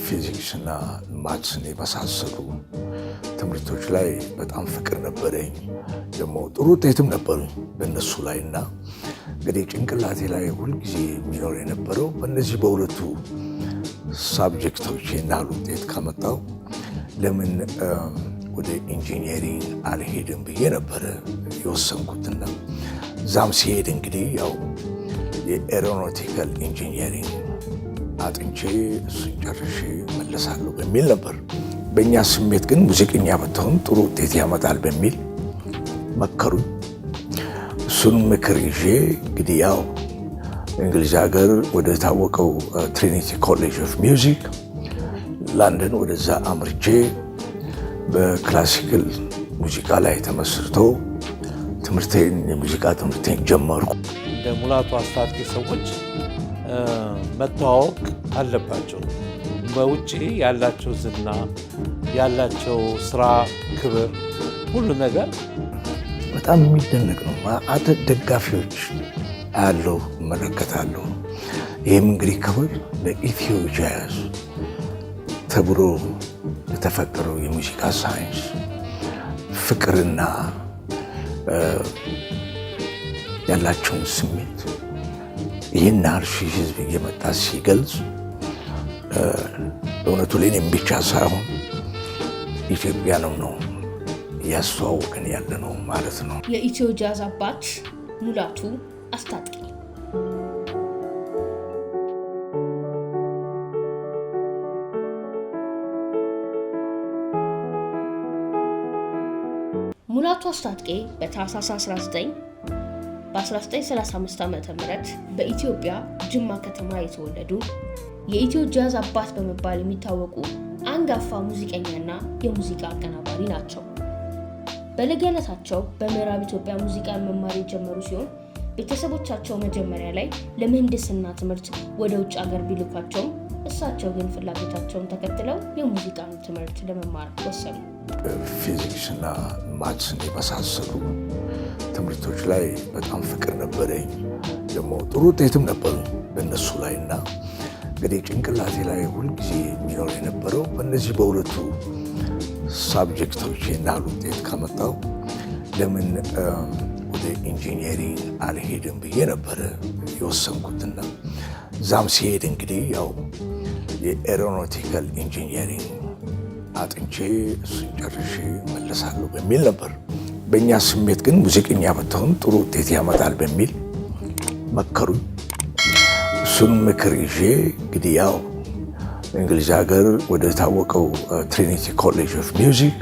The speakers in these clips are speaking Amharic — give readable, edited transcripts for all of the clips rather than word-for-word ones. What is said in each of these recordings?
ፊዚክስና ማትስን የመሳሰሉ ትምህርቶች ላይ በጣም ፍቅር ነበረኝ። ደግሞ ጥሩ ውጤትም ነበሩኝ በእነሱ ላይ እና እንግዲህ ጭንቅላቴ ላይ ሁልጊዜ የሚኖር የነበረው በእነዚህ በሁለቱ ሳብጀክቶች ናል ውጤት ካመጣው ለምን ወደ ኢንጂነሪንግ አልሄድም ብዬ ነበረ የወሰንኩትና ዛም ሲሄድ እንግዲህ ያው የኤሮኖቲካል ኢንጂነሪንግ አጥንቼ እሱን ጨርሼ መለሳለሁ በሚል ነበር። በእኛ ስሜት ግን ሙዚቀኛ ብትሆን ጥሩ ውጤት ያመጣል በሚል መከሩኝ። እሱን ምክር ይዤ እንግዲህ ያው እንግሊዝ ሀገር ወደ ታወቀው ትሪኒቲ ኮሌጅ ኦፍ ሚውዚክ ለንደን ወደዛ አምርቼ በክላሲካል ሙዚቃ ላይ ተመስርቶ የሙዚቃ ትምህርቴን ጀመርኩ። እንደ ሙላቱ አስታጥቄ ሰዎች መተዋወቅ አለባቸው። በውጭ ያላቸው ዝና፣ ያላቸው ስራ፣ ክብር፣ ሁሉ ነገር በጣም የሚደነቅ ነው። አደግ ደጋፊዎች አያለሁ፣ እመለከታለሁ። ይህም እንግዲህ ክብር ለኢትዮ ጃዝ ተብሎ የተፈጠረው የሙዚቃ ሳይንስ ፍቅርና ያላቸውን ስሜት ይህን አርሺ ህዝብ እየመጣ ሲገልጽ በእውነቱ ለእኔም ብቻ ሳይሆን ኢትዮጵያንም ነው እያስተዋወቅን ያለ ነው ማለት ነው። የኢትዮ ጃዝ አባት ሙላቱ አስታጥቄ። ሙላቱ አስታጥቄ በታህሳስ 1935 ዓ.ም በኢትዮጵያ ጅማ ከተማ የተወለዱ የኢትዮ ጃዝ አባት በመባል የሚታወቁ አንጋፋ ሙዚቀኛና የሙዚቃ አቀናባሪ ናቸው። በልጅነታቸው በምዕራብ ኢትዮጵያ ሙዚቃ መማር የጀመሩ ሲሆን ቤተሰቦቻቸው መጀመሪያ ላይ ለምህንድስና ትምህርት ወደ ውጭ ሀገር ቢልኳቸውም እሳቸው ግን ፍላጎታቸውን ተከትለው የሙዚቃን ትምህርት ለመማር ወሰኑ። ፊዚክስና ማትስን የመሳሰሉ ትምህርቶች ላይ በጣም ፍቅር ነበረኝ። ደግሞ ጥሩ ውጤትም ነበሩኝ በእነሱ ላይ እና እንግዲህ ጭንቅላቴ ላይ ሁልጊዜ የሚኖር የነበረው በእነዚህ በሁለቱ ሳብጀክቶች ናል ውጤት ካመጣው ለምን ወደ ኢንጂነሪንግ አልሄድም ብዬ ነበረ የወሰንኩትና ዛም ሲሄድ እንግዲህ ያው የኤሮኖቲካል ኢንጂነሪንግ አጥንቼ እሱን ጨርሼ መለሳለሁ በሚል ነበር። በእኛ ስሜት ግን ሙዚቀኛ ብትሆን ጥሩ ውጤት ያመጣል በሚል መከሩኝ። እሱን ምክር ይዤ እንግዲህ ያው እንግሊዝ ሀገር ወደ ታወቀው ትሪኒቲ ኮሌጅ ኦፍ ሚውዚክ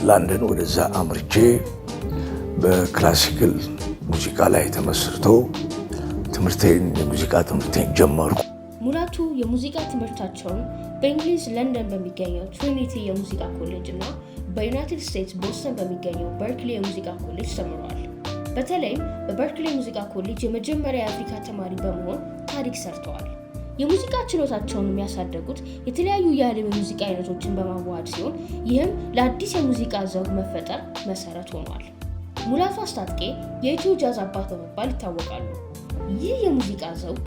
ለንደን ወደዛ አምርቼ በክላሲካል ሙዚቃ ላይ ተመስርቶ የሙዚቃ ትምህርቴን ጀመርኩ። ሙላቱ የሙዚቃ ትምህርታቸውን በእንግሊዝ ለንደን በሚገኘው ትሪኒቲ የሙዚቃ ኮሌጅ እና በዩናይትድ ስቴትስ ቦስተን በሚገኘው በርክሊ የሙዚቃ ኮሌጅ ተምረዋል። በተለይም በበርክሊ የሙዚቃ ኮሌጅ የመጀመሪያ የአፍሪካ ተማሪ በመሆን ታሪክ ሰርተዋል። የሙዚቃ ችሎታቸውን የሚያሳደጉት የተለያዩ የዓለም የሙዚቃ አይነቶችን በማዋሃድ ሲሆን ይህም ለአዲስ የሙዚቃ ዘውግ መፈጠር መሰረት ሆኗል። ሙላቱ አስታጥቄ የኢትዮ ጃዝ አባት በመባል ይታወቃሉ። ይህ የሙዚቃ ዘውግ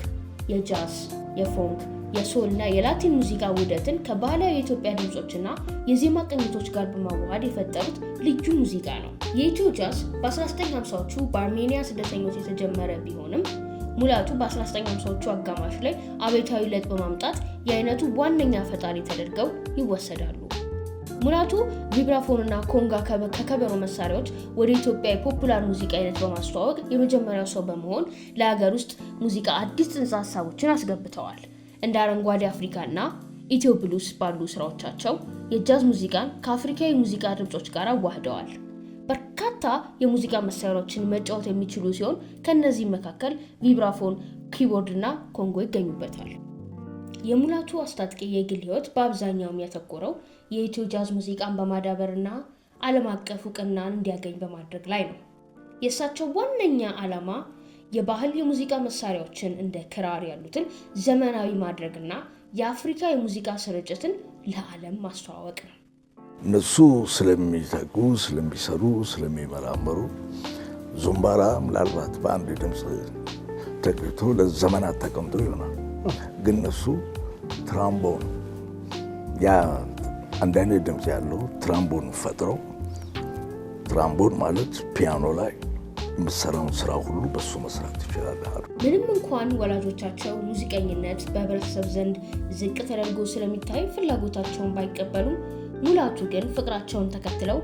የጃዝ፣ የፎንክ፣ የሶል እና የላቲን ሙዚቃ ውህደትን ከባህላዊ የኢትዮጵያ ድምጾችና የዜማ ቅኝቶች ጋር በማዋሃድ የፈጠሩት ልዩ ሙዚቃ ነው። የኢትዮ ጃዝ በ1950ዎቹ በአርሜኒያ ስደተኞች የተጀመረ ቢሆንም ሙላቱ በ1950ዎቹ አጋማሽ ላይ አብዮታዊ ለውጥ በማምጣት የአይነቱ ዋነኛ ፈጣሪ ተደርገው ይወሰዳሉ። ሙላቱ ቪብራፎንና ኮንጋ ከከበሮ መሳሪያዎች ወደ ኢትዮጵያ የፖፑላር ሙዚቃ አይነት በማስተዋወቅ የመጀመሪያው ሰው በመሆን ለሀገር ውስጥ ሙዚቃ አዲስ ጽንሰ ሀሳቦችን አስገብተዋል። እንደ አረንጓዴ አፍሪካና ኢትዮ ብሉስ ባሉ ስራዎቻቸው የጃዝ ሙዚቃን ከአፍሪካዊ ሙዚቃ ድምጾች ጋር አዋህደዋል። በርካታ የሙዚቃ መሳሪያዎችን መጫወት የሚችሉ ሲሆን ከነዚህ መካከል ቪብራፎን፣ ኪቦርድ እና ኮንጎ ይገኙበታል። የሙላቱ አስታጥቄ የግል ህይወት በአብዛኛው የሚያተኮረው የኢትዮ ጃዝ ሙዚቃን በማዳበርና ዓለም አቀፍ እውቅናን እንዲያገኝ በማድረግ ላይ ነው። የእሳቸው ዋነኛ ዓላማ የባህል የሙዚቃ መሳሪያዎችን እንደ ክራር ያሉትን ዘመናዊ ማድረግና የአፍሪካ የሙዚቃ ስርጭትን ለዓለም ማስተዋወቅ ነው። እነሱ ስለሚተጉ፣ ስለሚሰሩ፣ ስለሚመራመሩ ዙምባራ ምናልባት በአንድ ድምፅ ተቀይቶ ለዘመናት ተቀምጦ ይሆናል። ግን እነሱ ትራምቦን ያ አንድ አይነት ድምፅ ያለው ትራምቦን ፈጥረው ትራምቦን ማለት ፒያኖ ላይ የምትሰራውን ስራ ሁሉ በሱ መስራት ትችላለህ። ምንም እንኳን ወላጆቻቸው ሙዚቀኝነት በህብረተሰብ ዘንድ ዝቅ ተደርጎ ስለሚታይ ፍላጎታቸውን ባይቀበሉም ሙላቱ ግን ፍቅራቸውን ተከትለው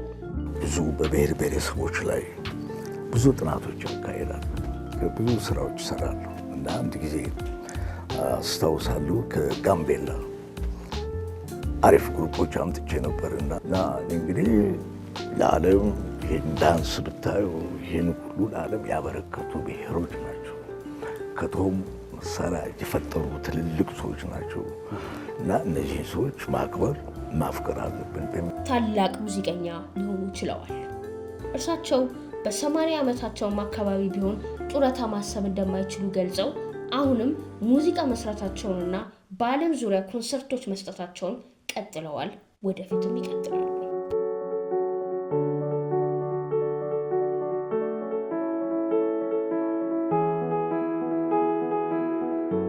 ብዙ በብሔር ብሔረሰቦች ላይ ብዙ ጥናቶች ያካሂዳሉ፣ ብዙ ስራዎች ይሰራሉ። እና አንድ ጊዜ አስታውሳለሁ ከጋምቤላ አሪፍ ግሩፖች አምጥቼ ነበር እና እንግዲህ ለዓለም ይህን ዳንስ ብታዩ ይህን ሁሉ ለዓለም ያበረከቱ ብሔሮች ናቸው። ከቶም መሳሪያ የፈጠሩ ትልልቅ ሰዎች ናቸው እና እነዚህ ሰዎች ማክበር ማፍቀር አለብን። ታላቅ ሙዚቀኛ ሊሆኑ ችለዋል። እርሳቸው በ80 ዓመታቸውም አካባቢ ቢሆን ጡረታ ማሰብ እንደማይችሉ ገልጸው አሁንም ሙዚቃ መስራታቸውንና በዓለም ዙሪያ ኮንሰርቶች መስጠታቸውን ቀጥለዋል። ወደፊትም ይቀጥላሉ።